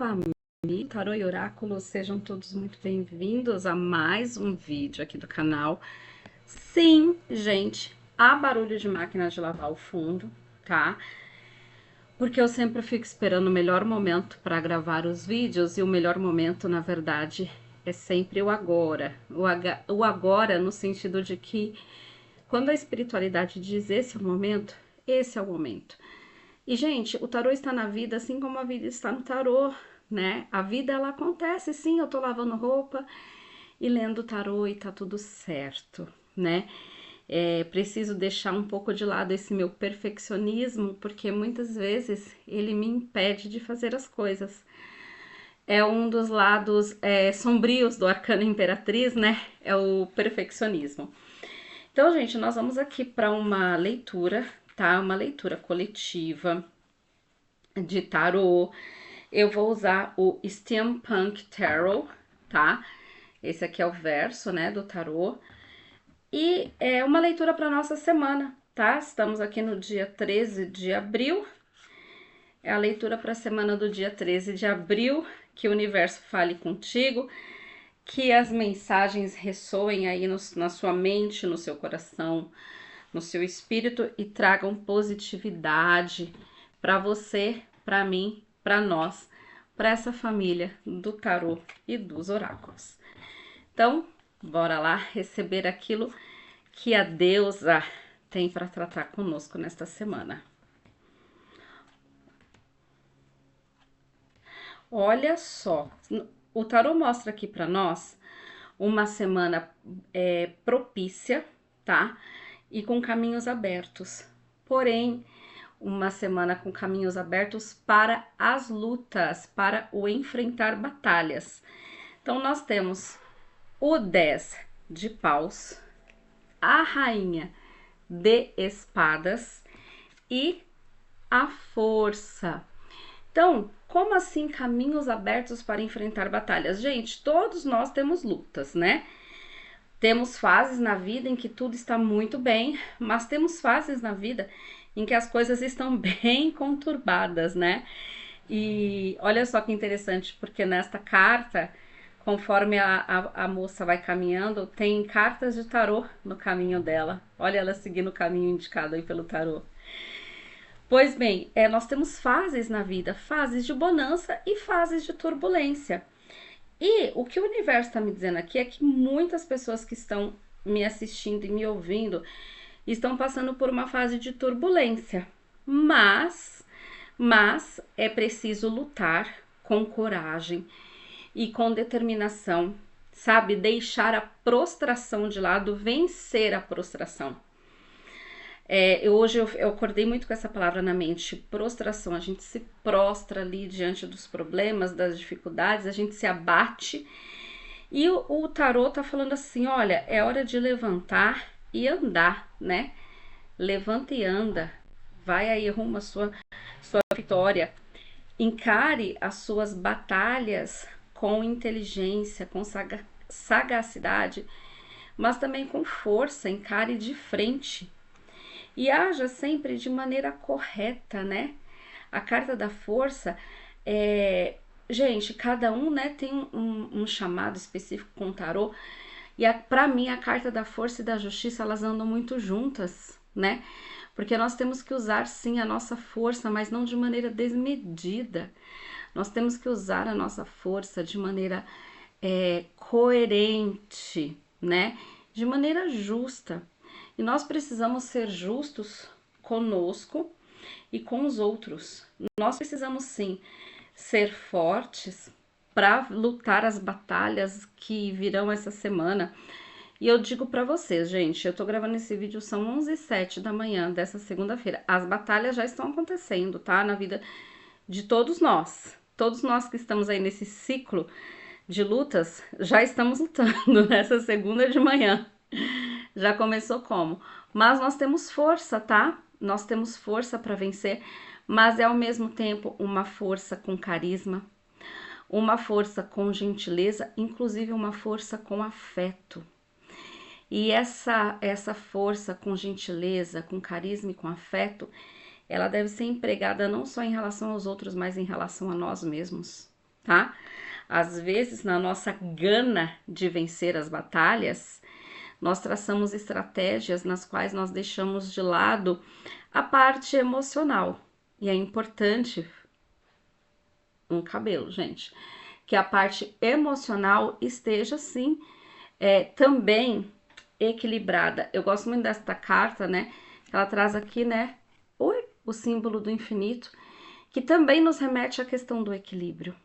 família, Tarô e Oráculo, sejam todos muito bem-vindos a mais um vídeo aqui do canal. Sim, gente, há barulho de máquina de lavar ao fundo, tá? Porque eu sempre fico esperando o melhor momento para gravar os vídeos e o melhor momento, na verdade, é sempre o agora. O agora no sentido de que quando a espiritualidade diz esse é o momento, esse é o momento. E, gente, o tarô está na vida assim como a vida está no tarô, né? A vida, ela acontece, sim, eu tô lavando roupa e lendo o tarô e tá tudo certo, né? Preciso deixar um pouco de lado esse meu perfeccionismo, porque muitas vezes ele me impede de fazer as coisas. É um dos lados sombrios do arcano imperatriz, né? É o perfeccionismo. Então, gente, nós vamos aqui para uma leitura, tá? Uma leitura coletiva de tarô. Eu vou usar o Steampunk Tarot, tá? Esse aqui é o verso, né, do tarô. E é uma leitura para nossa semana, tá? Estamos aqui no dia 13 de abril. É a leitura para a semana do dia 13 de abril. Que o universo fale contigo, que as mensagens ressoem aí na sua mente, no seu coração, no seu espírito e tragam positividade para você, para mim, para nós, para essa família do tarô e dos oráculos. Então, bora lá receber aquilo que a deusa tem para tratar conosco nesta semana. Olha só, o tarô mostra aqui para nós uma semana propícia, tá? E com caminhos abertos. Porém, uma semana com caminhos abertos para as lutas, para o enfrentar batalhas. Então, nós temos o 10 de paus, a rainha de espadas e a força. Então, como assim caminhos abertos para enfrentar batalhas? Gente, todos nós temos lutas, né? Temos fases na vida em que tudo está muito bem, mas temos fases na vida em que as coisas estão bem conturbadas, né? E olha só que interessante, porque nesta carta, conforme a moça vai caminhando, tem cartas de tarô no caminho dela. Olha ela seguindo o caminho indicado aí pelo tarô. Pois bem, nós temos fases na vida, fases de bonança e fases de turbulência. E o que o universo está me dizendo aqui é que muitas pessoas que estão me assistindo e me ouvindo estão passando por uma fase de turbulência, mas é preciso lutar com coragem e com determinação, sabe? Deixar a prostração de lado, vencer a prostração. Hoje eu acordei muito com essa palavra na mente, prostração. A gente se prostra ali diante dos problemas, das dificuldades, a gente se abate. E o tarô tá falando assim, olha, é hora de levantar e andar, né? Levanta e anda, vai aí rumo à sua vitória. Encare as suas batalhas com inteligência, com sagacidade, mas também com força, encare de frente. E haja sempre de maneira correta, né? A carta da força gente, cada um, né, tem um chamado específico com o tarô. E para mim, a carta da força e da justiça, elas andam muito juntas, né? Porque nós temos que usar, sim, a nossa força, mas não de maneira desmedida. Nós temos que usar a nossa força de maneira coerente, né? De maneira justa. E nós precisamos ser justos conosco e com os outros. Nós precisamos, sim, ser fortes para lutar as batalhas que virão essa semana. E eu digo para vocês, gente, eu tô gravando esse vídeo, são 11h07 da manhã dessa segunda-feira. As batalhas já estão acontecendo, tá? Na vida de todos nós. Todos nós que estamos aí nesse ciclo de lutas, já estamos lutando nessa segunda de manhã. Já começou como? Mas nós temos força, tá? Nós temos força para vencer, mas é ao mesmo tempo uma força com carisma, uma força com gentileza, inclusive uma força com afeto. E essa força com gentileza, com carisma e com afeto, ela deve ser empregada não só em relação aos outros, mas em relação a nós mesmos, tá? Às vezes, na nossa gana de vencer as batalhas, nós traçamos estratégias nas quais nós deixamos de lado a parte emocional. E é importante um cabelo, gente, que a parte emocional esteja sim também equilibrada. Eu gosto muito desta carta, né? Ela traz aqui, né, o símbolo do infinito, que também nos remete à questão do equilíbrio.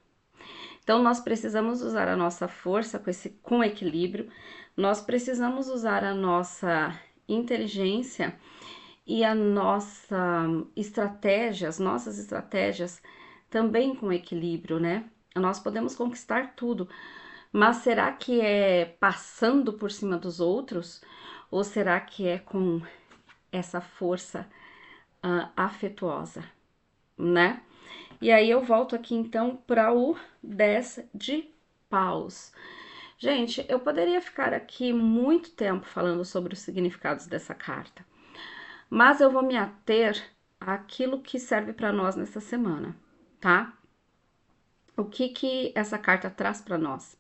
Então, nós precisamos usar a nossa força com equilíbrio, nós precisamos usar a nossa inteligência e a nossa estratégia, as nossas estratégias também com equilíbrio, né? Nós podemos conquistar tudo, mas será que é passando por cima dos outros? Ou será que é com essa força afetuosa, né? E aí eu volto aqui então para o 10 de paus. Gente, eu poderia ficar aqui muito tempo falando sobre os significados dessa carta, mas eu vou me ater àquilo que serve para nós nessa semana, tá? O que que essa carta traz para nós?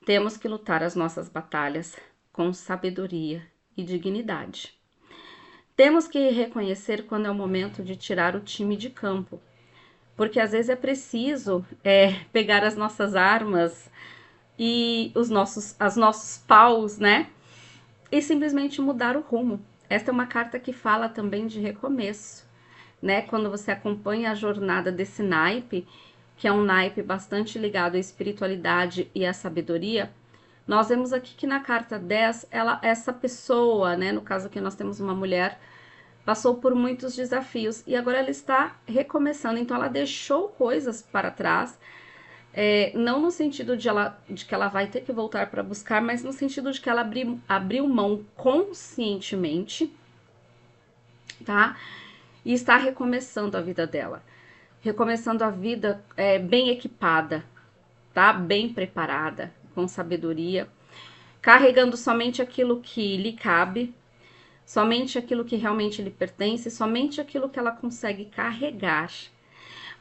Temos que lutar as nossas batalhas com sabedoria e dignidade. Temos que reconhecer quando é o momento de tirar o time de campo, porque às vezes é preciso pegar as nossas armas e os nossos paus, né? E simplesmente mudar o rumo. Esta é uma carta que fala também de recomeço, né? Quando você acompanha a jornada desse naipe, que é um naipe bastante ligado à espiritualidade e à sabedoria, nós vemos aqui que na carta 10, essa pessoa, né? No caso aqui nós temos uma mulher, passou por muitos desafios e agora ela está recomeçando. Então ela deixou coisas para trás, não no sentido de que ela vai ter que voltar para buscar, mas no sentido de que ela abriu mão conscientemente, tá? E está recomeçando a vida dela. Recomeçando a vida bem equipada, tá? Bem preparada, com sabedoria, carregando somente aquilo que lhe cabe, somente aquilo que realmente lhe pertence, somente aquilo que ela consegue carregar,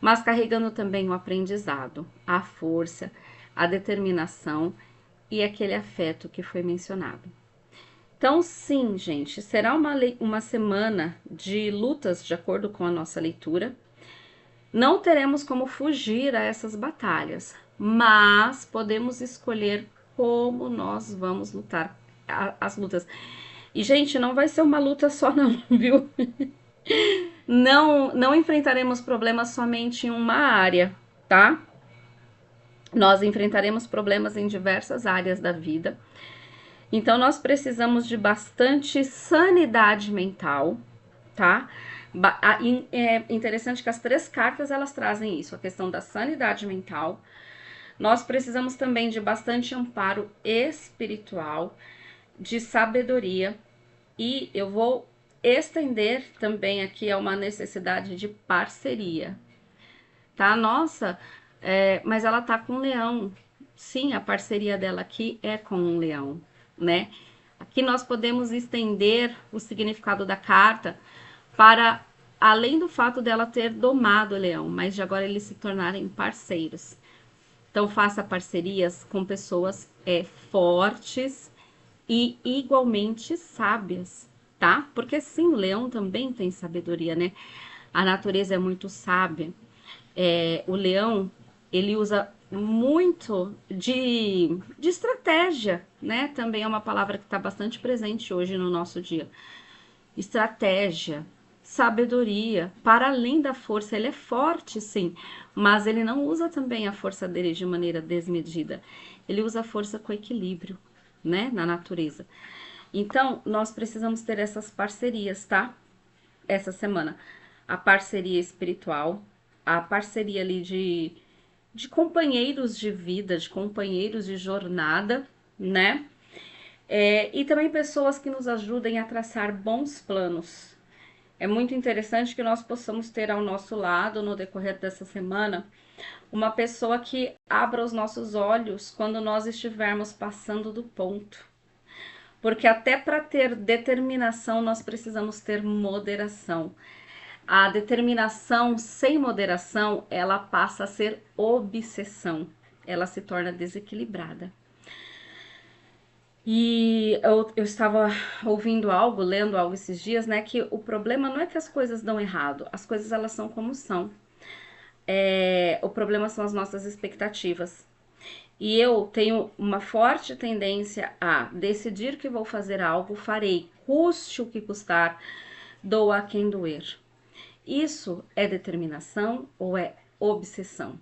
mas carregando também o aprendizado, a força, a determinação e aquele afeto que foi mencionado. Então, sim, gente, será uma semana de lutas de acordo com a nossa leitura. Não teremos como fugir a essas batalhas, mas podemos escolher como nós vamos lutar as lutas. E, gente, não vai ser uma luta só não, viu? Não enfrentaremos problemas somente em uma área, tá? Nós enfrentaremos problemas em diversas áreas da vida. Então, nós precisamos de bastante sanidade mental, tá? É interessante que as 3 cartas, elas trazem isso, a questão da sanidade mental. Nós precisamos também de bastante amparo espiritual, de sabedoria, e eu vou estender também aqui a uma necessidade de parceria, tá? Nossa, mas ela tá com um leão. Sim, a parceria dela aqui é com um leão, né? Aqui nós podemos estender o significado da carta para além do fato dela ter domado o leão, mas de agora eles se tornarem parceiros. Então faça parcerias com pessoas fortes e igualmente sábias, tá? Porque sim, o leão também tem sabedoria, né? A natureza é muito sábia. O leão, ele usa muito de estratégia, né? Também é uma palavra que está bastante presente hoje no nosso dia. Estratégia, sabedoria, para além da força, ele é forte, sim, mas ele não usa também a força dele de maneira desmedida. Ele usa a força com equilíbrio, né, na natureza. Então, nós precisamos ter essas parcerias, tá? Essa semana. A parceria espiritual, a parceria ali de companheiros de vida, de companheiros de jornada, né? E também pessoas que nos ajudem a traçar bons planos. É muito interessante que nós possamos ter ao nosso lado, no decorrer dessa semana, uma pessoa que abra os nossos olhos quando nós estivermos passando do ponto. Porque até para ter determinação nós precisamos ter moderação. A determinação sem moderação, ela passa a ser obsessão. Ela se torna desequilibrada. E eu estava ouvindo algo, lendo algo esses dias, né? Que o problema não é que as coisas dão errado, as coisas elas são como são. O problema são as nossas expectativas. E eu tenho uma forte tendência a decidir que vou fazer algo, farei, custe o que custar, doa a quem doer. Isso é determinação ou é obsessão,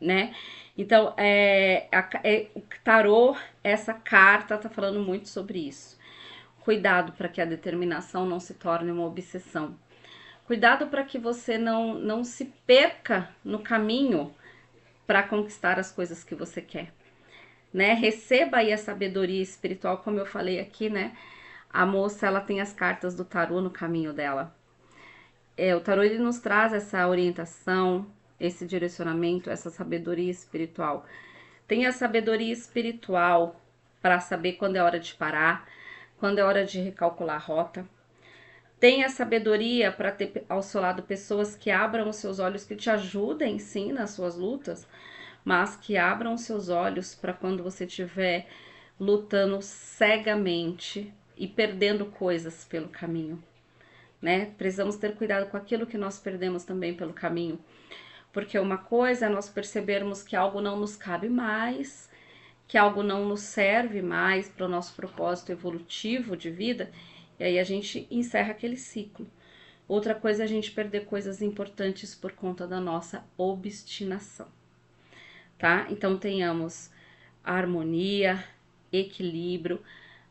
né? Então, o tarô, essa carta tá falando muito sobre isso. Cuidado para que a determinação não se torne uma obsessão. Cuidado para que você não se perca no caminho para conquistar as coisas que você quer, né? Receba aí a sabedoria espiritual, como eu falei aqui, né? A moça, ela tem as cartas do tarô no caminho dela. O tarô, ele nos traz essa orientação, esse direcionamento, essa sabedoria espiritual. Tem a sabedoria espiritual para saber quando é hora de parar, quando é hora de recalcular a rota. Tem a sabedoria para ter ao seu lado pessoas que abram os seus olhos, que te ajudem sim nas suas lutas, mas que abram os seus olhos para quando você estiver lutando cegamente e perdendo coisas pelo caminho, né? Precisamos ter cuidado com aquilo que nós perdemos também pelo caminho, porque uma coisa é nós percebermos que algo não nos cabe mais, que algo não nos serve mais para o nosso propósito evolutivo de vida, e aí a gente encerra aquele ciclo. Outra coisa é a gente perder coisas importantes por conta da nossa obstinação, tá? Então tenhamos harmonia, equilíbrio.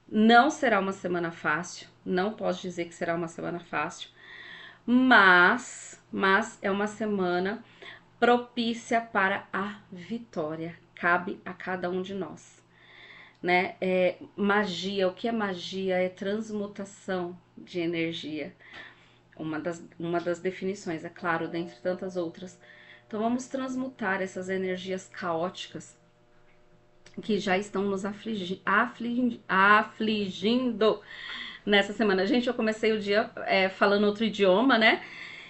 Não será uma semana fácil, não posso dizer que será uma semana fácil, mas é uma semana propícia para a vitória. Cabe a cada um de nós, né? Magia, o que é magia? É transmutação de energia. Uma das definições, é claro, dentre tantas outras. Então vamos transmutar essas energias caóticas que já estão nos afligindo nessa semana. Gente, eu comecei o dia falando outro idioma, né?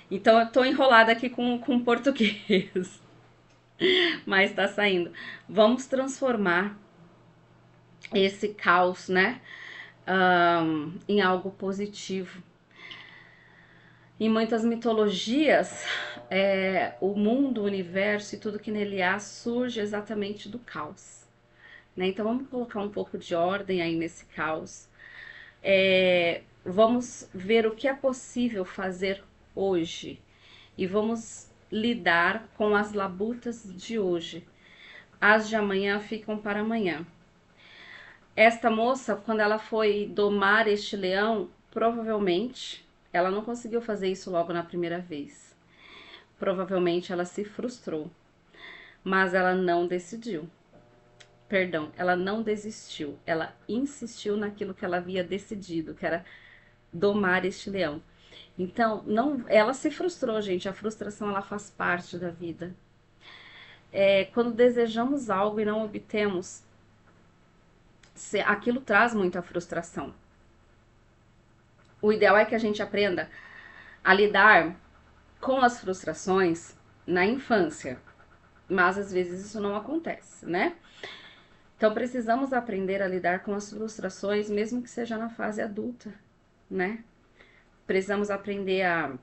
Então eu tô enrolada aqui com português, mas tá saindo. Vamos transformar esse caos, né, em algo positivo. Em muitas mitologias, o mundo, o universo e tudo que nele há surge exatamente do caos, né? Então vamos colocar um pouco de ordem aí nesse caos. Vamos ver o que é possível fazer hoje e vamos lidar com as labutas de hoje. As de amanhã ficam para amanhã. Esta moça, quando ela foi domar este leão, provavelmente ela não conseguiu fazer isso logo na primeira vez. Provavelmente ela se frustrou, mas ela não decidiu. Perdão, ela não desistiu. Ela insistiu naquilo que ela havia decidido, que era domar este leão. Então, não, ela se frustrou, gente. A frustração, ela faz parte da vida. Quando desejamos algo e não obtemos, aquilo traz muita frustração. O ideal é que a gente aprenda a lidar com as frustrações na infância, mas às vezes isso não acontece, né? Então precisamos aprender a lidar com as frustrações, mesmo que seja na fase adulta, né? Precisamos aprender a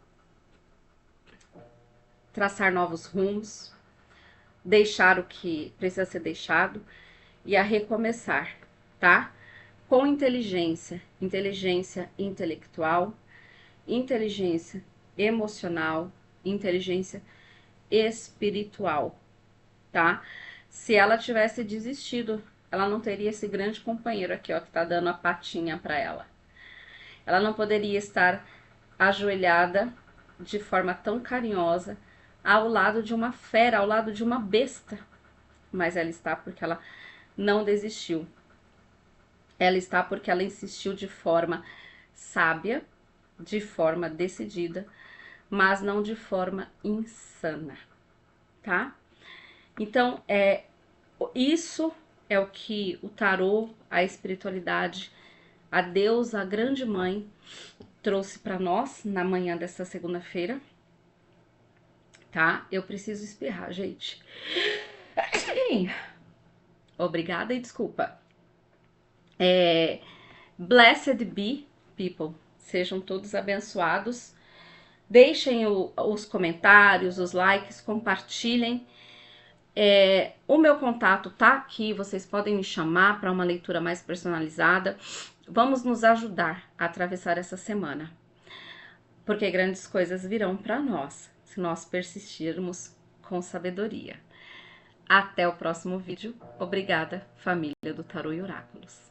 traçar novos rumos, deixar o que precisa ser deixado e a recomeçar, tá? Com inteligência, inteligência intelectual, inteligência emocional, inteligência espiritual, tá? Se ela tivesse desistido, ela não teria esse grande companheiro aqui, ó, que tá dando a patinha para ela. Ela não poderia estar ajoelhada de forma tão carinhosa ao lado de uma fera, ao lado de uma besta. Mas ela está porque ela não desistiu. Ela está porque ela insistiu de forma sábia, de forma decidida, mas não de forma insana, tá? Então, isso é o que o tarô, a espiritualidade, a deusa, a grande mãe, trouxe para nós na manhã dessa segunda-feira, tá? Eu preciso espirrar, gente. Obrigada e desculpa. Blessed be people. Sejam todos abençoados. Deixem os comentários, os likes, compartilhem. O meu contato tá aqui, vocês podem me chamar para uma leitura mais personalizada. Vamos nos ajudar a atravessar essa semana, porque grandes coisas virão para nós, se nós persistirmos com sabedoria. Até o próximo vídeo. Obrigada, família do Tarô e Oráculos.